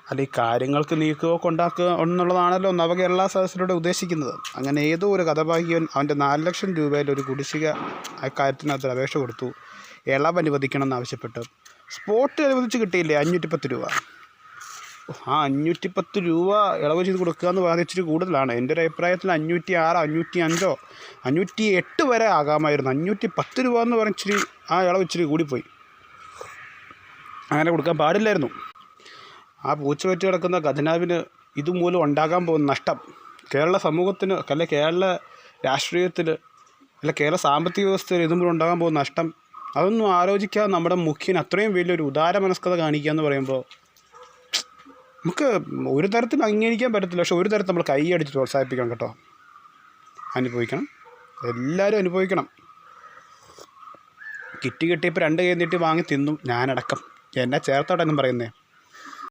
അല്ല, ഈ കാര്യങ്ങൾക്ക് നീക്കുപോക്ക് ഉണ്ടാക്കുക എന്നുള്ളതാണല്ലോ നവകേരള സദസ്സിലൂടെ ഉദ്ദേശിക്കുന്നത്. അങ്ങനെ ഏതോ ഒരു കഥാഭാഗ്യവൻ അവൻ്റെ 4 ലക്ഷം രൂപയിൽ ഒരു കുടിശ്ശിക അക്കാര്യത്തിനകത്ത് അപേക്ഷ കൊടുത്തു, ഇളവ് അനുവദിക്കണം എന്നാവശ്യപ്പെട്ട്. സ്പോട്ട് അനുവദിച്ച് കിട്ടിയില്ലേ 510 രൂപ. ആ 510 രൂപ ഇളവ് ചെയ്ത് കൊടുക്കുക എന്ന് പറഞ്ഞാൽ ഇച്ചിരി കൂടുതലാണ്. എൻ്റെ ഒരു അഭിപ്രായത്തിൽ 506, 505, 508 വരെ ആകാമായിരുന്നു. 510 രൂപ എന്ന് പറഞ്ഞ ഇച്ചിരി ആ ഇളവ് ഇച്ചിരി കൂടിപ്പോയി. അങ്ങനെ കൊടുക്കാൻ പാടില്ലായിരുന്നു. ആ പൂച്ച പറ്റി കിടക്കുന്ന ഖജനാവിന് ഇതുമൂലം ഉണ്ടാകാൻ പോകുന്ന നഷ്ടം കേരള സമൂഹത്തിന്, അല്ല കേരള രാഷ്ട്രീയത്തിൽ, അല്ല കേരള സാമ്പത്തിക വ്യവസ്ഥയിൽ ഇതുമൂലം ഉണ്ടാകാൻ പോകുന്ന നഷ്ടം, അതൊന്നും ആലോചിക്കാതെ നമ്മുടെ മുഖ്യന് അത്രയും വലിയൊരു ഉദാരമനസ്കത കാണിക്കുക എന്ന് പറയുമ്പോൾ നമുക്ക് ഒരു തരത്തിൽ അംഗീകരിക്കാൻ പറ്റത്തില്ല. പക്ഷെ ഒരു തരത്തിൽ നമ്മൾ കൈയടിച്ച് പ്രോത്സാഹിപ്പിക്കണം കേട്ടോ. അനുഭവിക്കണം, എല്ലാവരും അനുഭവിക്കണം. കിറ്റ് കിട്ടിയപ്പോൾ 2 കൈ നീട്ടി വാങ്ങി തിന്നു, ഞാനടക്കം. എന്നെ ചേർത്തോട്ടെന്നും പറയുന്നേ.